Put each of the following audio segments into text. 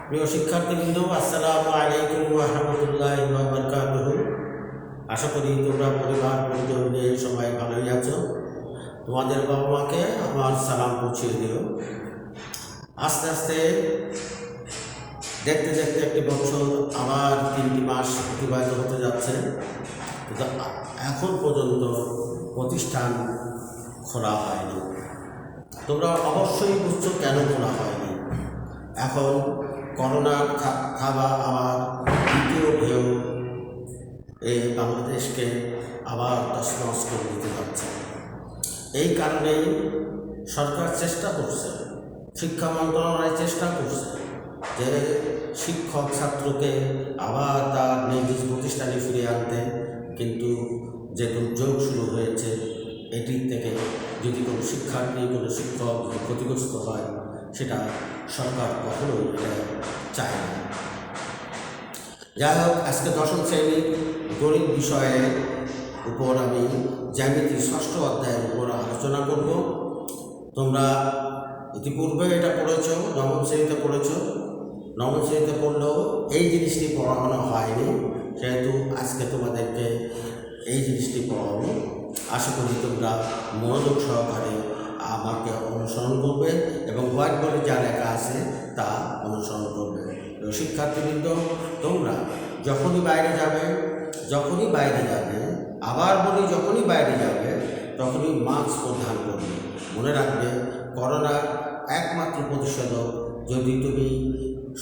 প্রিয় শিক্ষার্থীবৃন্দ, আসসালামু আলাইকুম ওয়া রাহমাতুল্লাহি ওয়া বারাকাতুহু। আশা করি তোমরা পরিবার পরিজন নিয়ে সবাই ভালোই আছো। তোমাদের বাবা মাকে আমার সালাম পৌঁছিয়ে দিও। আস্তে আস্তে দেখতে দেখতে একটি বছর আবার 3টি মাস অতিবাহিত হতে যাচ্ছে, কিন্তু এখন পর্যন্ত প্রতিষ্ঠান খোলা হয়নি। তোমরা অবশ্যই বুঝছো কেন খোলা হয়নি। এখন করোনার থাবা আবার দ্বিতীয় ঢেউ এই বাংলাদেশকে আবার তছনছ করে দিতে যাচ্ছে। এই কারণেই সরকার চেষ্টা করছে, শিক্ষা মন্ত্রণালয় চেষ্টা করছে যে শিক্ষক ছাত্রকে আবার তার নিজ প্রতিষ্ঠানে ফিরিয়ে আনতে, কিন্তু যে দুর্যোগ শুরু হয়েছে এটির থেকে যদি কোনো শিক্ষার্থী কোনো শিক্ষক ক্ষতিগ্রস্ত হয় সেটা সরকার কখনোই এটা চায় না। যাই হোক, আজকে 10ম শ্রেণীর গণিত বিষয়ের উপর আমি জ্যামিতির 6ষ্ঠ অধ্যায়ের উপর আলোচনা করব। তোমরা ইতিপূর্বে এটা পড়েছ, 9ম শ্রেণীতে পড়েছ। 9ম শ্রেণীতে পড়লেও এই জিনিসটি পড়ানো হয়নি, সেহেতু আজকে তোমাদেরকে এই জিনিসটি পড়াবো। আশা করি তোমরা মনোযোগ সহকারে আমাকে অনুসরণ করবে এবং হোয়াইট বোর্ডে যা লেখা আছে তা অনুসরণ করবে। শিক্ষার্থীবৃন্দ, তোমরা যখনই বাইরে যাবে, আবার বলি যখনই বাইরে যাবে তখনই মাস্ক পরিধান করবে। মনে রাখবে, করোনার একমাত্র প্রতিষেধক যদি তুমি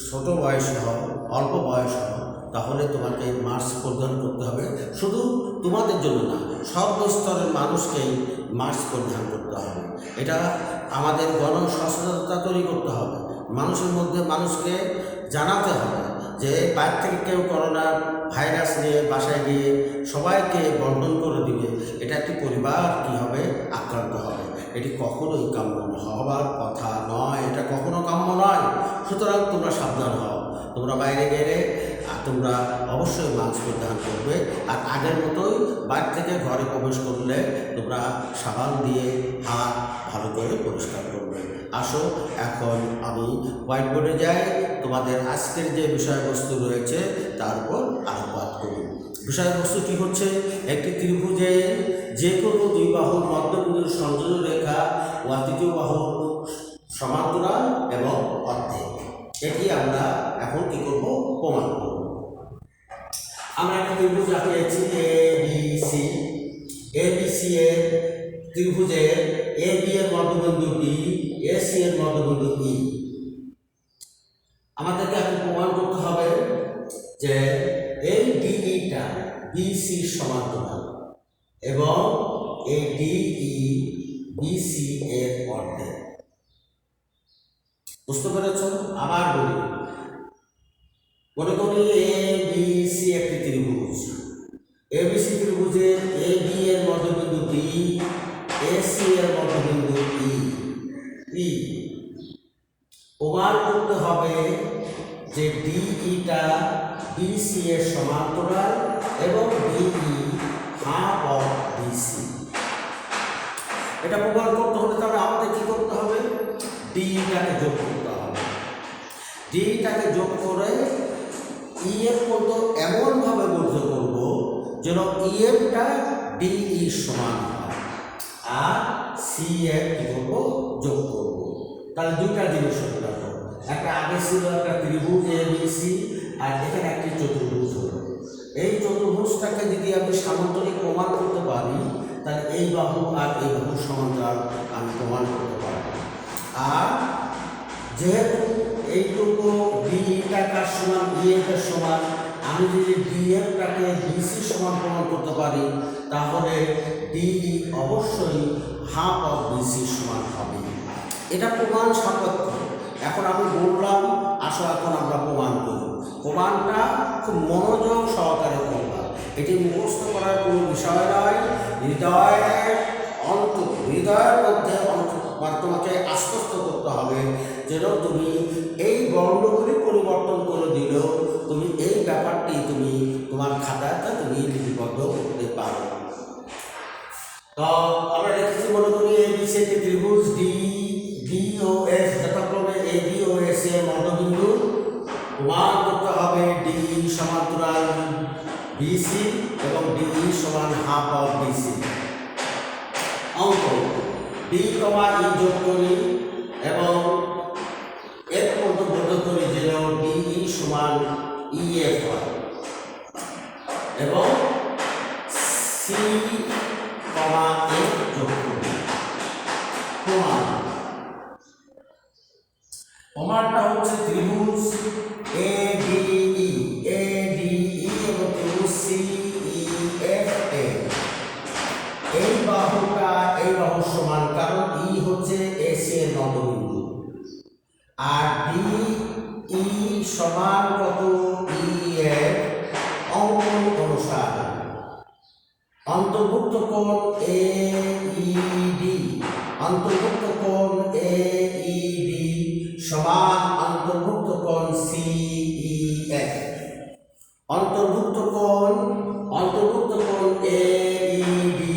ছোট বয়স হও, অল্প বয়স হও, তাহলে তোমাকে মাস্ক পরিধান করতে হবে। শুধু তোমাদের জন্য না, সর্বস্তরের মানুষকেই মাস্ক পরিধান করতে হবে। এটা আমাদের গণসচেতনতা তৈরি করতে হবে। মানুষের মধ্যে মানুষকে জানাতে হবে যে বাইরে থেকে কেউ করোনা ভাইরাস নিয়ে বাসায় গিয়ে সবাইকে বন্ধন করে দিবে, এটা একটি পরিবার কী হবে, আক্রান্ত হবে। এটি কখনোই কাম্য হওয়ার কথা নয়, এটা কখনো কাম্য নয়। সুতরাং তোমরা সাবধান হও। তোমরা বাইরে গেলে তোমরা অবশ্যই মাস্ক পরিধান করবে, আর আগের মতোই বাইরে থেকে ঘরে প্রবেশ করলে তোমরা সাবান দিয়ে হাত ভালো করে পরিষ্কার করবে। আসো, এখন আমি হোয়াইট বোর্ডে যাই, তোমাদের আজকের যে বিষয়বস্তু রয়েছে তার উপর আলোকপাত করি। বিষয়বস্তুটি হচ্ছে একটি ত্রিভুজে যে কোনো দুই বাহুর মধ্যবিন্দুর সংযোজন রেখা ও তৃতীয় বাহুর সমান্তরাল এবং অর্ধেক। এটি আমরা এখন কি করব, প্রমাণ করব। আমরা একটা ত্রিভুজ আঁকিয়েছি ABC এর ত্রিভুজের AB এর মধ্যবিন্দু D, AC এর মধ্যবিন্দু E। আমাদেরকে এখন প্রমাণ করতে হবে যে এই DEটা BC সমান্তরাল এবং এই DE BC এর অর্ধেক। বুঝতে পেরেছ? আবার বলি, মনে করি ABC একটি ত্রিভুজ। ABC ত্রিভুজের AB এর মধ্যবিন্দু D, AC এর মধ্যবিন্দু E। প্রমাণ করতে হবে যে DEটা BC এর সমান্তরাল এবং DE হাফ অফ BC। এটা প্রমাণ করতে হলে তাহলে আমাদের কি করতে হবে, DEটাকে যোগ করতে হবে। DEটাকে যোগ করে E এর মতো এমনভাবে বর্ধিত করব যেন EFটা DE সমান হয়, আর CF কি করবো, যোগ করব। তাহলে দুইটা জিনিস হতে পারবো, একটা আগে ছিল একটা ত্রিভুজ ABC, আর এখানে একটি চতুর্ভুজ হলো। এই চতুর্ভুজটাকে যদি আমি সামান্তরিক প্রমাণ করতে পারি, তাহলে এই বাহু আর এই বাহুর সমান্তরাল আমি প্রমাণ করতে পারবো। আর যেহেতু এইটুকু DEটাকে সমান EFের সমান, আমি যদি DFটাকে BC সমান প্রমাণ করতে পারি, তাহলে DE অবশ্যই হাফ অফ BC সমান হবে। এটা প্রমাণ সাপেক্ষ। এখন আমি বললাম, আসো এখন আমরা প্রমাণ করি। প্রমাণটা খুব মনোযোগ সহকারে করবা। এটি মুখস্থ করার কোনো বিষয় নয়, হৃদয়ের মধ্যে তোমাকে আশ্বস্ত করতে হবে যেন তুমি এই বর্ণগুলি পরিবর্তন করে দিলেও তুমি এই ব্যাপারটি তুমি তোমার খাতাতে তুমি লিপিবদ্ধ করতে পারো। তো আমরা দেখেছি, মনে করি ABC একটি ত্রিভুজ DBOS, যথাক্রমে AB ও AC এর মধ্যবিন্দু বিসি এবং ডিই সমান হাফ অফ বিসি। অঙ্ক ডি কমা ই যোগ করি এবং এর মধ্যে বোধ করি যেন ডিই সমান ইএফ হয় এবং সি কমা এফ যোগ করি। প্রমাণটা হচ্ছে ত্রিভুজ এডিই এবং ত্রিভুজ সিইএফ এই বাহুটা এই বাহুর সমান, কারণ ই হচ্ছে এসি এর নববিন্দু আর ডিই সমান কত ই এর অঙ্কন অনুসারে অন্তর্ভুক্ত কোণ এইডি অন্তর্ভুক্ত কোণ এইডি সমান অন্তর্ভুক্ত কোণ সিইএফ। অন্তর্ভুক্ত কোণ এইডি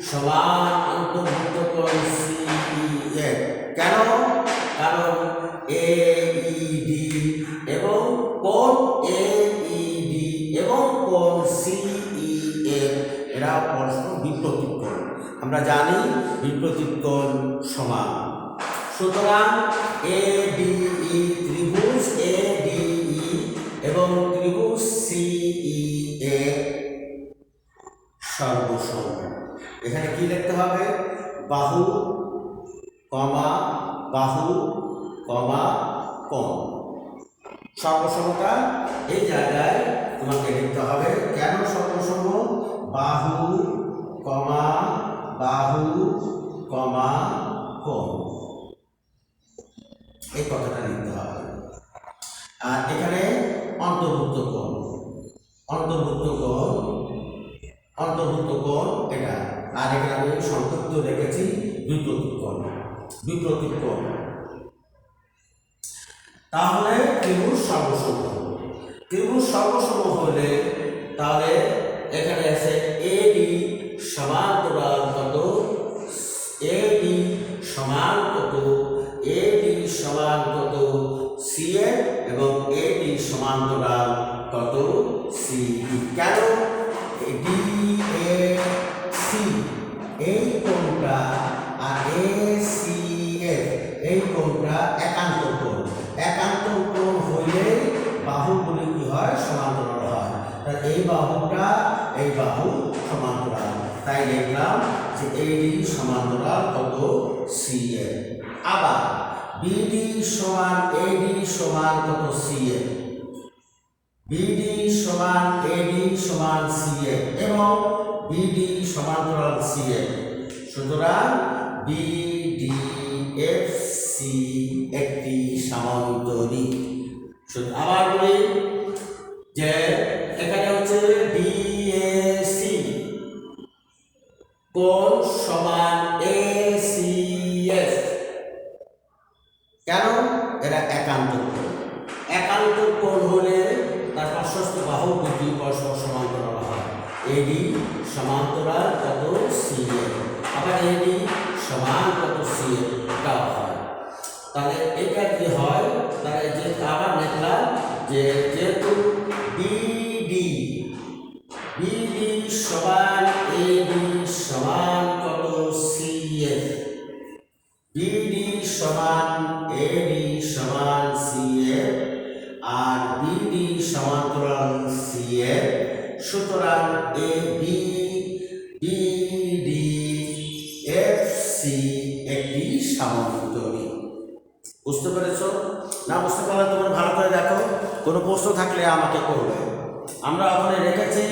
সমান অন্তর্ভুক্ত কোণ সিইএফ। কেন? কারণ এইডি এবং কোণ এইডি এবং কোণ সিইএফ এরা পরস্পর বিপরীত কোণ। আমরা জানি বিপরীত কোণ সমান। সুতরাং এডিই ত্রিভুজ এডিই এবং ত্রিভুজ সিইএফ সর্বসম। এখানে কি লিখতে হবে? বাহু কমা বাহু কমা কোণ। সর্বসমতা এই জায়গায় তোমাকে লিখতে হবে। কেন সর্বসম? বাহু কমা বাহু কমা কোণ, এই কথাটা লিখতে হবে। আর এখানে অন্তর্ভুক্ত কোণ এটা। আর এখানে আমি সংক্ষিপ্ত রেখেছি বিপ্রতীক কোণ। তাহলে ত্রিভুজ সর্বসম হলে তাহলে এখানে আছে এডি সমান্তরাল কত? এডি সমান কত সিএফ এবং এডি সমান্তরাল কত সিই। কেন? ডিএসি এই কোণটা আর এসিএফ এই কোণটা একান্ত কোণ হইলে বাহুগুলি কি হয়? সমান্তরাল হয়। তাই এই বাহুটা এই বাহু সমান্তরাল, তাই লিখলাম যে এডি সমান্তরাল কত সিএফ। আবার বিডি সমান এডি সমান কত সিএফ, বিডি সমান এডি সমান সিএফ এবং বিডি সমান্তরাল সিএফ। সুতরাং বিডিএফসি একটি সামান্তরিক। আবার বলি যে এখানে হচ্ছে ডিএসি কোণ সমান এসিএফ। কেন? এরা একান্ত কোণ হলে তার পার্শ্বস্থ বাহু দুটি পরস্পর সমান্তরাল হয়। এডি সমান্তরাল কত সিএফ, আবার এডি সমান কত সিএফ এটাও হয়। তাহলে এটা কি হয়? তাহলে যে আবার লিখলাম যে যেহেতু বিডি সমান এডি সমান কত সিএফ, বিডি সমান এডি সমান সিএফ আর বিডি সমান্তরাল সিএফ। সুতরাং এ বিডিএফসি একটি সামান্তরিক। বুঝতে পেরেছো? না বুঝতে পারলে তোমরা ভালো করে দেখো, কোনো প্রশ্ন থাকলে আমাকে করবে। আমরা ওখানে রেখেছি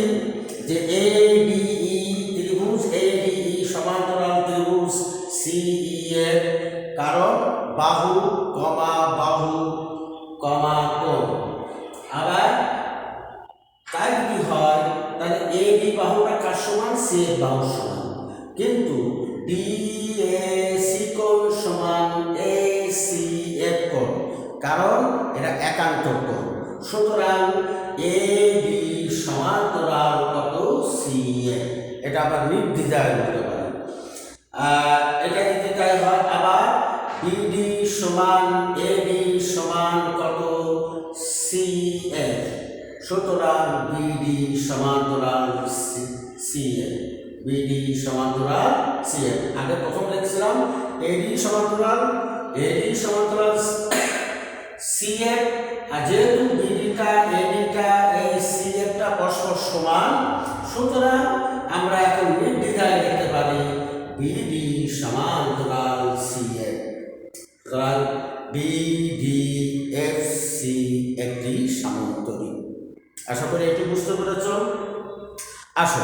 যে এডিই ত্রিভুজ এডিই সমান্তরাল ত্রিভুজ সিইএফ, কারণ বাহু কমা কোণ। আবার তাই কি হয়? তাহলে এডি বাহুটা কার সমান? সিএফ বাহুর সমান। কিন্তু ডিএসি কোণ সমান এসিএফ কোণ, কারণ এটা একান্ত কোণ। সুতরাং এডি সমান্তরাল কত সিএফ। এটা আবার নির্দ্বিধায় বলতে পারে। এটা যদি তাই হয়, আবার বিডি সমান এডি সমান কত সিএফ। সুতরাং বিডি সমান্তরাল সিএফ, বিডি সমান্তরাল সিএফ। আগে প্রথম লিখছিলাম এডি সমান্তরাল সিএফ, আর যেহেতু বিডিটা এডিটা এই সিএফটা পরস্পর সমান, সুতরাং আমরা এখন নির্দ্বিধায় লিখতে পারি বিডি সমান্তরাল সিএফ। সুতরাং বিডিএফসি একটি সামান্তরিক। আশা করি এটি বুঝতে পেরেছ। আসো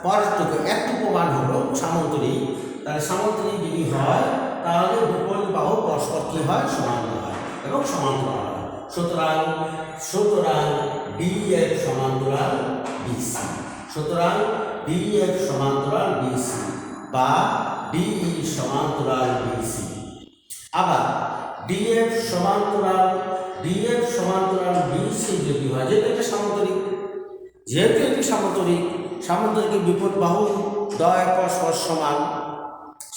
পরটুকু একটু প্রমাণ হলো সামান্তরিক। তাহলে সামান্তরিক যদি হয় তাহলে বিপরীত বাহু পরস্পর কি হয়? সমান হয় এবং সমান্তরাল হয়। সুতরাং ডিএফ সমান্তরাল বিসি, সুতরাং ডিএফ সমান্তরাল বিসি বা ডিই সমান্তরাল বিসি। আবার ডিএফ সমান্তরাল বিসি যদি হয়, যেহেতু এটা সামান্তরিক, সামান্তরিকের বিপরীত বাহু দ্বয় পরস্পর সমান,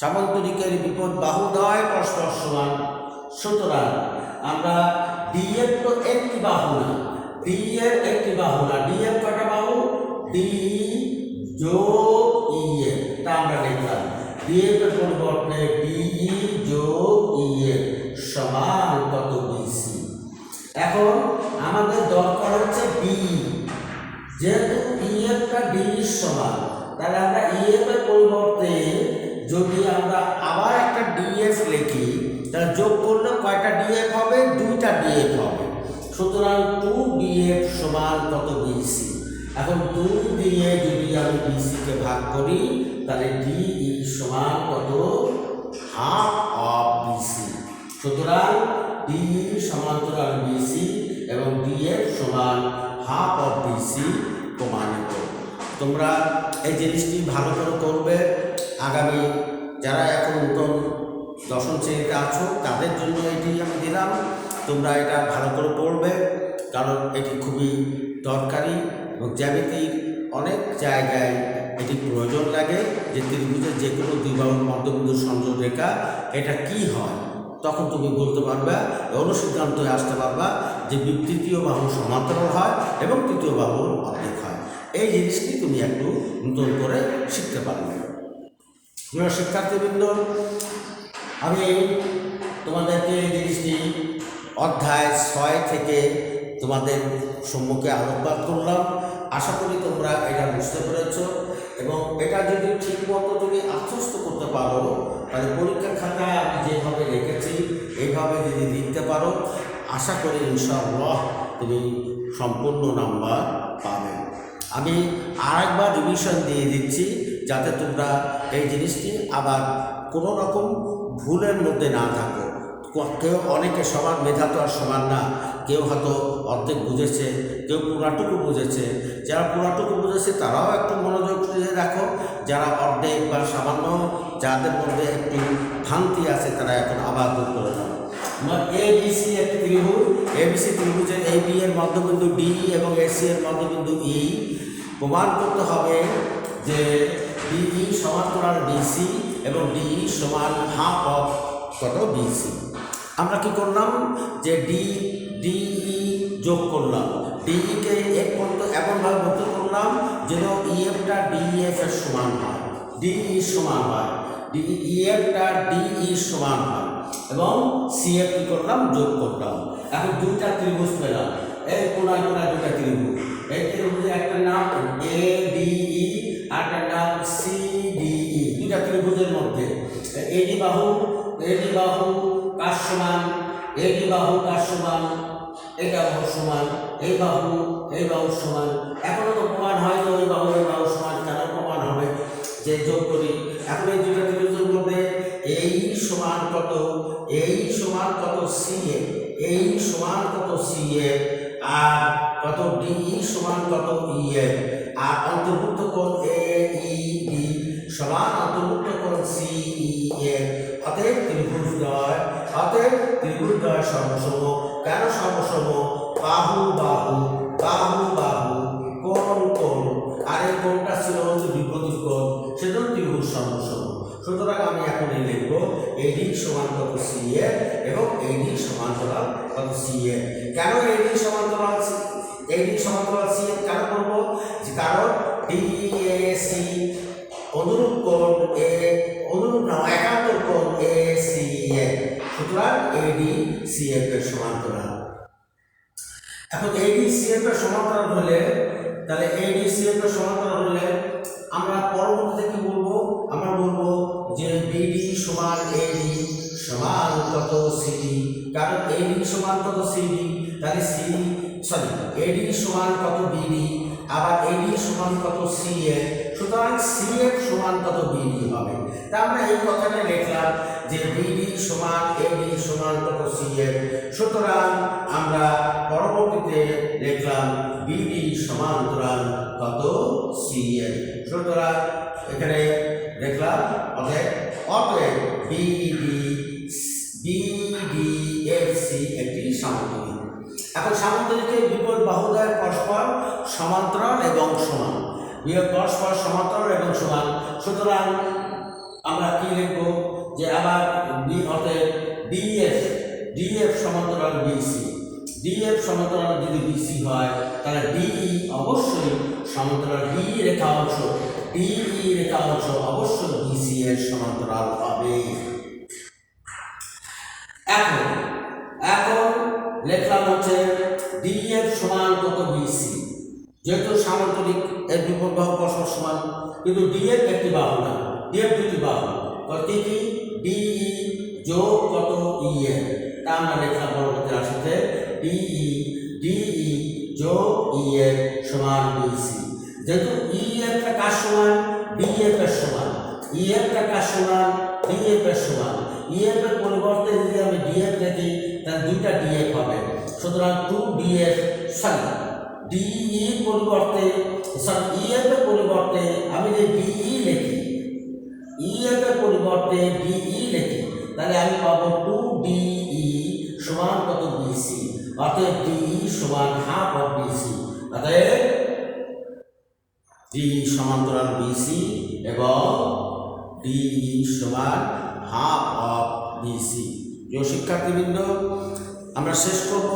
সামান্তরিকের বিপরীত বাহু দ্বয় পরস্পর সমান। সুতরাং আমরা ডিএফ তো একটি বাহু না, ডিএফ কটা বাহু? ডি যোগ ইএফ, তা আমরা লিখলাম ডিএফ এর পরিবর্তে ডিই যোগ ইএফ সমান কত? বিসি। এখন আমাদের দরকার হচ্ছে বি, যেহেতু ইএফটা ডি সমান, তাহলে আমরা ইএফ এর পরিবর্তে যদি আমরা আবার একটা ডিএফ লিখি, তাহলে যোগ করলে কয়টা ডিএফ হবে? 2টা ডিএফ হবে। সুতরাং 2ডিএফ সমান কত? বিসি। এখন 2 দিয়ে যদি আমি বিসিকে ভাগ করি, তাহলে ডিই সমান কত? Half of BC. সুতরাং ডিই সমান্তরাল বিসি এবং ডিএফ সমান হাফ অফ বিসি প্রমাণিত। তোমরা এই জিনিসটি ভালো করে করবে। আগামী যারা এখন নতুন দশম শ্রেণীতে আছো তাদের জন্য এটি আমি দিলাম। তোমরা এটা ভালো করে পড়বে, কারণ এটি খুবই দরকারি এবং জ্যামিতির অনেক জায়গায় এটি প্রয়োজন লাগে যে ত্রিভুজের যে কোনো দুই বাহুর মধ্যবিন্দু সংযোগ রেখা এটা কি হয়, তখন তুমি বলতে পারবে, অনুসিদ্ধান্তে আসতে পারবা যে তৃতীয় বাহু সমান্তরাল হয় এবং তৃতীয় বাহুর অর্ধেক হয়। এই জিনিসটি তুমি একটু নতুন করে শিখতে পারবে। শিক্ষার্থীবৃন্দ, আমি তোমাদেরকে এই জিনিসটি অধ্যায় 6 থেকে তোমাদের সম্মুখে আলোকপাত করলাম। আশা করি তোমরা এটা বুঝতে পেরেছ এবং এটা যদি ঠিকমতো তুমি আত্মস্থ করতে পারো, তাহলে পরীক্ষার খাতায় আমি যেভাবে রেখেছি এইভাবে যদি লিখতে পারো, আশা করি ইনশাআল্লাহ তুমি সম্পূর্ণ নাম্বার পাবে। আমি আরেকবার রিভিশন দিয়ে দিচ্ছি যাতে তোমরা এই জিনিসটি আবার কোনো রকম ভুলের মধ্যে না থাকো। কেউ অনেকে সবার মেধা তো আর সমান না, কেউ হয়তো অর্ধেক বুঝেছে, কেউ পুরাটুকু বুঝেছে। যারা পুরাটুকু বুঝেছে তারাও একটু মনোযোগ দিয়ে দেখো, যারা অর্ধেক বা সামান্য যাদের মধ্যে একটু ভ্রান্তি আছে তারা এখন আবার দূর করে দাও। এবিসি একটি ত্রিভুজ, এবিসি ত্রিভুজের এই বি এর মধ্যবিন্দু ডি এবং এসি এর মধ্যবিন্দু ই। প্রমাণ করতে হবে যে ডিই সমান্তরাল বিসি এবং ডিই সমান হাফ অফ কত? বিসি। আমরা কি করলাম যে ডিই যোগ করলাম, ডিইকে এক পর্যন্ত এমনভাবে ভর্তি করলাম যেন ইএফটা ডিএফ এর সমান হয়, ডিই সমান হয়, ইএফটা ডিই সমান হয় এবং সিএফ কি করলাম? যোগ করলাম। এখন 2টা ত্রিভুজ পেলাম, এই কোনায় দুটা ত্রিভুজ। এই ত্রিভুজের একটা নাম এডিই আর একটা নাম সিডিই। 2টা ত্রিভুজের মধ্যে এডি বাহু কার সমান? এডি বাহু কার সমান? এটা বাহু সমান, এই বাহু সমান। এখনো তো প্রমাণ হয় যে ওই বাহু সমান, কেন প্রমাণ হবে? যে যোগ করি। এখন এই 2টা ত্রিভুজের মধ্যে এই সমান কত? এই সমান কত? সিএফ, এই সমান কত? সিএফ আর কত? ডিই সমান কত? ইএফ আর অন্তর্ভুক্ত কোণ এইডি সমান অন্তর্ভুক্ত কোণ সিইএফ। অতএব ত্রিভুজদ্বয় সমসম। কেন সমসম? বাহু কোণ আর এই কোণটা ছিল বিপরীত কোণ, সেজন্য ত্রিভুজ সমসম। সুতরাং আমি এখন লিখব এডি সমান কত? সিএফ এবং এডি সমান্তরাল কত? সিএফ। কেন এডি সমান্তরাল এডি সমান্তরাল সিএফ কেন করবো? যে কারণ ডিএসি অনুরূপ কোণ একান্তর কোণ এসিএফ, সুতরাং এডি সিএফ এর সমান্তরাল। এখন এডি সিএফ এর সমান্তরাল হলে, তাহলে এডি সিএফ এর সমান্তরাল হলে আমরা পরবর্তীতে কি বলবো? আমরা বলবো যে বিডি সমান এডি সমান কত সিডি, কারণ এডি সমান কত সিডি, তাহলে এডি সমান কত বিডি, আবার এডি সমান কত সিএফ, সুতরাং সিএফ সমান কত বিডি হবে। তা আমরা এই কথাটা লিখলাম যে বিডি সমান এডি সমান কত সিএফ, সুতরাং আমরা পরবর্তীতে লিখলাম বিডি সমান্তরাল কত সিএফ, সুতরাং এখানে লিখলাম অতএব বিডিএফসি একটি সামান্তরিক। এখন সামান্তরিকের বিপরীত বাহুদ্বয় পরস্পর সমান্তরাল এবং সমান, পরস্পর সমান্তরাল এবং সমান, সুতরাং আমরা কি লিখব? যে আবার অতএব ডিএফ সমান্তরাল বিসি, ডিএফ সমান্তরাল যদি বিসি হয় তাহলে ডিই অবশ্যই সমান্তরাল ডিই রেখা অংশ অবশ্যই বিসি এর সমান্তরাল হবে। এখন লিখলাম হচ্ছে ডিএফ সমান কত বিসি, যেহেতু সামান্তরিক এর বিপরীত বাহু পরস্পর সমান, কিন্তু ডিএফ একটি বাহু না, ডিএফ দুটি বাহু, কি কি ডিই যোগ কত ইএফ, তা আমরা লিখলাম পরবর্তী রাশিতে ডিই যোগ ইএফ সমান বিসি। যেহেতু ইএফটা কার সমান? ডিএফ এর সমান, ইএফটা কার সমান? ডিএফ এর সমান। ইএফ এর পরিবর্তে যদি আমি ডিএফ লিখি তাহলে দুইটা ডিএফ হবে, সুতরাং 2df ডিই পরিবর্তে ইএফ এর পরিবর্তে আমি যে ডিই লিখি, ইএফ এর পরিবর্তে ডিই লিখি, তাহলে আমি পাবো 2ডিই সমান কত বিসি, অতএব ডিই সমান হাফ অফ বিসি, অতএব ডিই সমান্তরাল বিসি এবং ডিই সমান হাফ অফ বিসি। প্রিয় শিক্ষার্থীবৃন্দ, আমরা শেষ করব।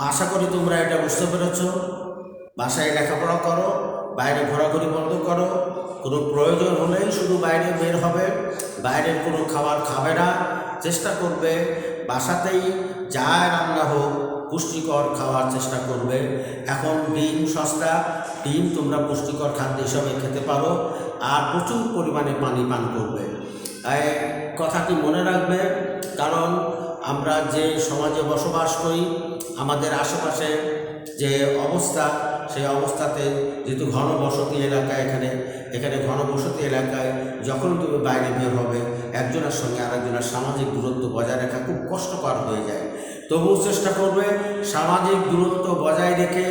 আশা করি তোমরা এটা বুঝতে পেরেছ। বাসায় লেখাপড়া করো, বাইরে ঘোরাঘুরি বন্ধ করো, কোনো প্রয়োজন হলেই শুধু বাইরে বের হবে, বাইরের কোনো খাবার খাবে না, চেষ্টা করবে বাসাতেই যা রান্না হোক পুষ্টিকর খাওয়ার চেষ্টা করবে। এখন ডিম সস্তা, ডিম তোমরা পুষ্টিকর খাদ্য হিসাবে খেতে পারো, আর প্রচুর পরিমাণে পানি পান করবে। কথাটি মনে রাখবে, কারণ আমরা যে সমাজে বসবাস করি, আমাদের আশেপাশে যে অবস্থা, সেই অবস্থাতে যেহেতু ঘনবসতি এলাকা, এখানে ঘনবসতি এলাকায় যখন তুমি বাইরে বের হবে একজনের সঙ্গে আরেকজনের সামাজিক দূরত্ব বজায় রাখা খুব কষ্টকর হয়ে যায়। তবুও চেষ্টা করবে সামাজিক দূরত্ব বজায় রেখে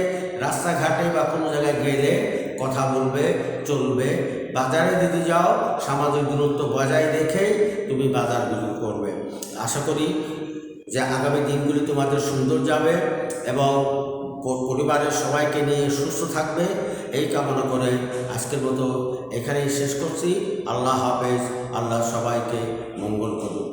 রাস্তাঘাটে বা কোনো জায়গায় গেলে কথা বলবে, চলবে। বাজারে যদি যাও সামাজিক দূরত্ব বজায় রেখেই তুমি বাজারগুলো করবে। আশা করি যে আগামী দিনগুলি তোমাদের সুন্দর যাবে এবং পরিবারের সবাইকে নিয়ে সুস্থ থাকবে, এই কামনা করে আজকের মতো এখানেই শেষ করছি। আল্লাহ হাফেজ। আল্লাহ সবাইকে মঙ্গল করুন।